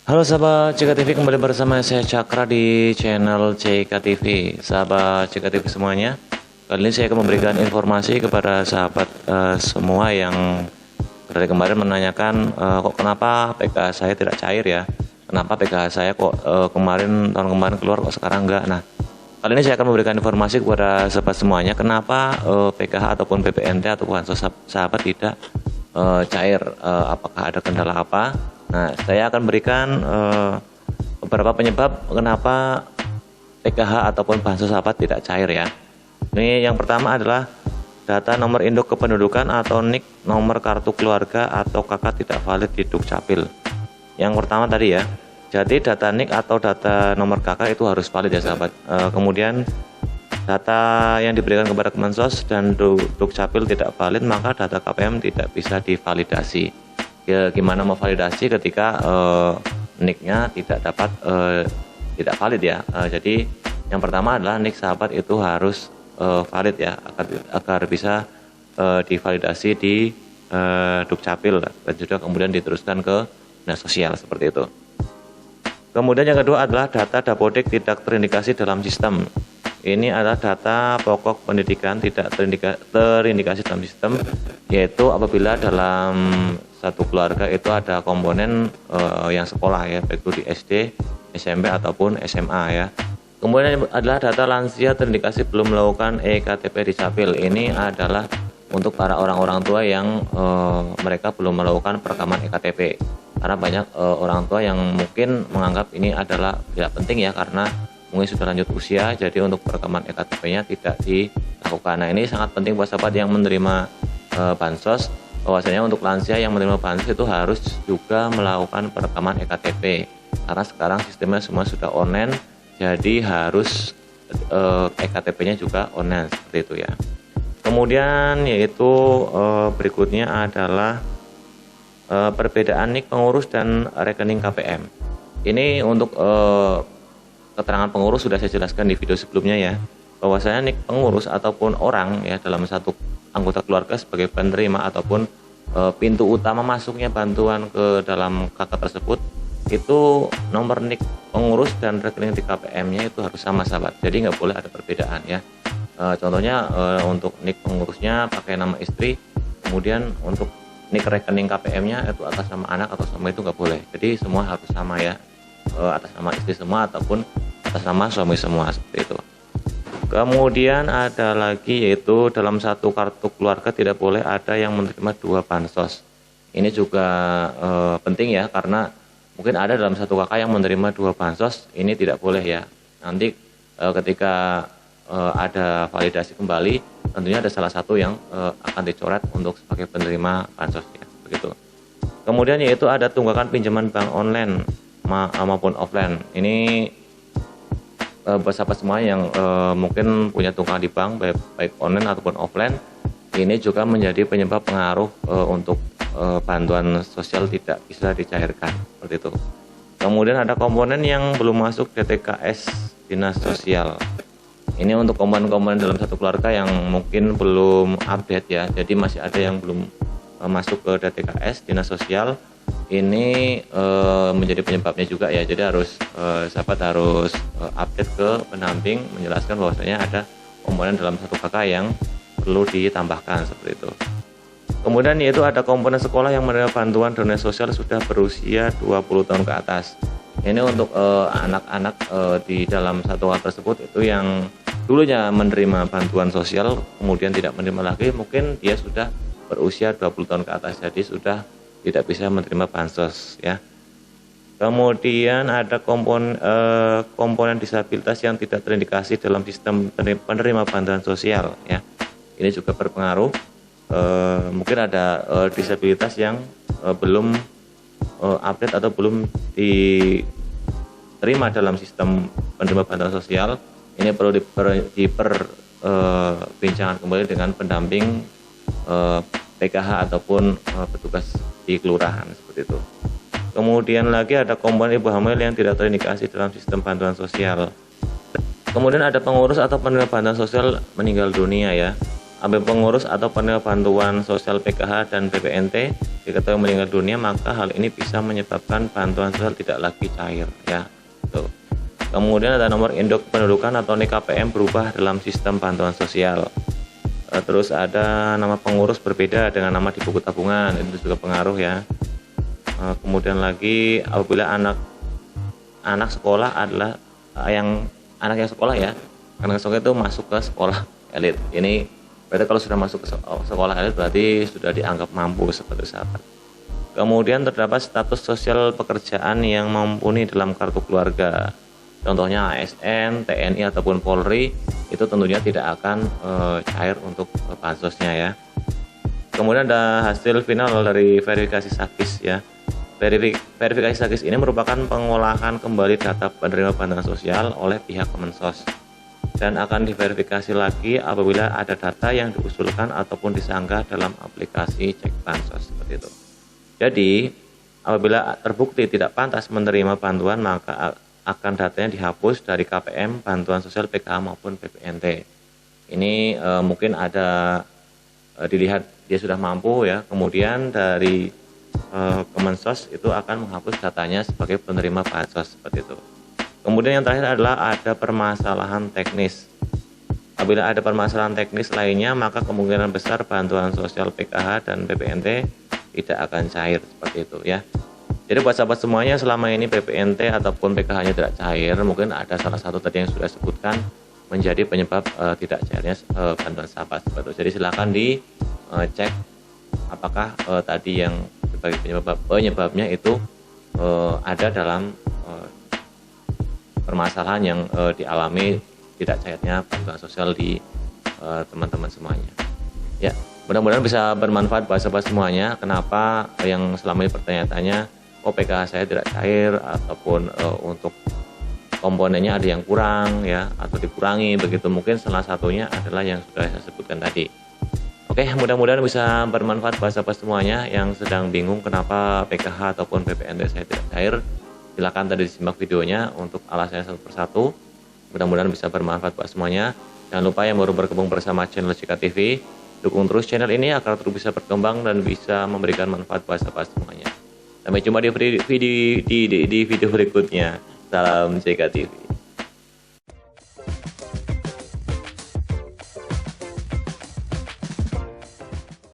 Halo sahabat CKTV, kembali bersama saya Cakra di channel CKTV. Sahabat CKTV semuanya, kali ini saya akan memberikan informasi kepada sahabat semua yang dari kemarin menanyakan kok kenapa PKH saya tidak cair ya. Kenapa PKH saya kok tahun kemarin keluar kok sekarang enggak. Nah, kali ini saya akan memberikan informasi kepada sahabat semuanya kenapa PKH ataupun PPNT atau bansos sahabat tidak cair, apakah ada kendala apa. Nah, saya akan berikan beberapa penyebab kenapa PKH ataupun bansos sahabat tidak cair ya. Ini yang pertama adalah data nomor induk kependudukan atau NIK, nomor kartu keluarga atau KK tidak valid di Dukcapil. Yang pertama tadi ya. Jadi data NIK atau data nomor KK itu harus valid ya sahabat. Kemudian data yang diberikan kepada Kemensos dan Dukcapil tidak valid, maka data KPM tidak bisa divalidasi. Ya, gimana mau validasi ketika NIK-nya tidak valid ya. Jadi yang pertama adalah NIK sahabat itu harus valid ya, agar bisa divalidasi di Dukcapil dan juga kemudian diteruskan ke dinas sosial seperti itu. Kemudian yang kedua adalah data Dapodik tidak terindikasi dalam sistem. Ini adalah data pokok pendidikan tidak terindikasi dalam sistem, yaitu apabila dalam satu keluarga itu ada komponen yang sekolah ya, baik itu di SD, SMP ataupun SMA ya. Kemudian adalah data lansia terindikasi belum melakukan EKTP di Capil. Ini adalah untuk para orang-orang tua yang mereka belum melakukan perekaman EKTP. Karena banyak orang tua yang mungkin menganggap ini adalah tidak penting ya, karena mungkin sudah lanjut usia, jadi untuk perekaman EKTP-nya tidak dilakukan. Nah, ini sangat penting buat sahabat yang menerima bansos, bahwasanya untuk lansia yang menerima bansos itu harus juga melakukan perekaman EKTP, karena sekarang sistemnya semua sudah online, jadi harus EKTP-nya juga online seperti itu ya. Kemudian yaitu berikutnya adalah perbedaan NIK pengurus dan rekening KPM. Ini untuk keterangan pengurus sudah saya jelaskan di video sebelumnya ya, bahwasanya NIK pengurus ataupun orang ya dalam satu anggota keluarga sebagai penerima ataupun pintu utama masuknya bantuan ke dalam KK tersebut, itu nomor NIK pengurus dan rekening di KPM-nya itu harus sama sahabat, jadi nggak boleh ada perbedaan ya. Contohnya untuk NIK pengurusnya pakai nama istri, kemudian untuk NIK rekening KPM-nya itu atas nama anak atau sama, itu nggak boleh, jadi semua harus sama ya, atas nama istri semua ataupun atas nama suami semua seperti itu. Kemudian ada lagi yaitu dalam satu kartu keluarga tidak boleh ada yang menerima dua bansos. Ini juga penting ya, karena mungkin ada dalam satu kakak yang menerima dua bansos, ini tidak boleh ya. Nanti ketika ada validasi kembali, tentunya ada salah satu yang akan dicoret untuk sebagai penerima bansos ya, begitu. Kemudian yaitu ada tunggakan pinjaman bank online maupun offline. Ini buat sahabat semua yang mungkin punya tunggakan di bank baik online ataupun offline, ini juga menjadi penyebab pengaruh untuk bantuan sosial tidak bisa dicairkan seperti itu. Kemudian ada komponen yang belum masuk DTKS dinas sosial. Ini untuk komponen-komponen dalam satu keluarga yang mungkin belum update ya, jadi masih ada yang belum masuk ke DTKS dinas sosial. Ini menjadi penyebabnya juga ya, jadi harus sahabat harus update ke pendamping menjelaskan bahwasanya ada komponen dalam satu kakak yang perlu ditambahkan seperti itu. Kemudian yaitu ada komponen sekolah yang menerima bantuan dana sosial sudah berusia 20 tahun ke atas. Ini untuk anak-anak di dalam satu kakak tersebut itu yang dulunya menerima bantuan sosial kemudian tidak menerima lagi, mungkin dia sudah berusia 20 tahun ke atas, jadi sudah tidak bisa menerima bansos ya. Kemudian ada komponen disabilitas yang tidak terindikasi dalam sistem penerima bantuan sosial ya. Ini juga berpengaruh. Mungkin ada disabilitas yang belum update atau belum diterima dalam sistem penerima bantuan sosial. Ini perlu diperbincangkan kembali dengan pendamping PKH ataupun petugas di kelurahan seperti itu. Kemudian lagi ada komponen ibu hamil yang tidak terindikasi dalam sistem bantuan sosial. Kemudian ada pengurus atau penerima bantuan sosial meninggal dunia ya. pengurus atau penerima bantuan sosial PKH dan BPNT diketahui meninggal dunia, maka hal ini bisa menyebabkan bantuan sosial tidak lagi cair ya. Tuh. Kemudian ada nomor induk pendudukan atau NIK KPM berubah dalam sistem bantuan sosial. Terus ada nama pengurus berbeda dengan nama di buku tabungan, itu juga pengaruh ya. Kemudian lagi apabila anak sekolah adalah anak yang sekolah ya, anak sekolah itu masuk ke sekolah elit. Ini berarti kalau sudah masuk ke sekolah elit berarti sudah dianggap mampu seperti sahabat. Kemudian terdapat status sosial pekerjaan yang mumpuni dalam kartu keluarga. Contohnya ASN, TNI ataupun Polri, itu tentunya tidak akan cair untuk bansosnya ya. Kemudian ada hasil final dari verifikasi SAKIS ya. Verifikasi SAKIS ini merupakan pengolahan kembali data penerima bantuan sosial oleh pihak Kemensos dan akan diverifikasi lagi apabila ada data yang diusulkan ataupun disanggah dalam aplikasi cek bansos seperti itu. Jadi apabila terbukti tidak pantas menerima bantuan, maka akan datanya dihapus dari KPM, bantuan sosial PKH maupun BPNT. Ini mungkin ada dilihat dia sudah mampu ya, kemudian dari Kemensos itu akan menghapus datanya sebagai penerima bansos seperti itu. Kemudian yang terakhir adalah ada permasalahan teknis. Apabila ada permasalahan teknis lainnya, maka kemungkinan besar bantuan sosial PKH dan BPNT tidak akan cair seperti itu ya. Jadi buat sahabat semuanya, selama ini BPNT ataupun PKH-nya tidak cair, mungkin ada salah satu tadi yang sudah sebutkan menjadi penyebab tidak cairnya bantuan sahabat seperti itu. Jadi silakan dicek apakah tadi yang sebagai penyebabnya itu ada dalam permasalahan yang dialami tidak cairnya bantuan sosial di teman-teman semuanya. Ya, mudah-mudahan bisa bermanfaat buat sahabat semuanya. Kenapa yang selama ini pertanyaannya, PKH saya tidak cair ataupun untuk komponennya ada yang kurang ya atau dikurangi begitu, mungkin salah satunya adalah yang sudah saya sebutkan tadi. Oke, mudah-mudahan bisa bermanfaat buat sahabat semuanya yang sedang bingung kenapa PKH ataupun BPNT saya tidak cair. Silakan tadi disimak videonya untuk alasannya satu persatu. Mudah-mudahan bisa bermanfaat buat semuanya. Jangan lupa yang baru bergabung bersama channel CK TV, dukung terus channel ini agar terus bisa berkembang dan bisa memberikan manfaat buat sahabat semuanya. Sampai jumpa di video berikutnya. Salam CK TV.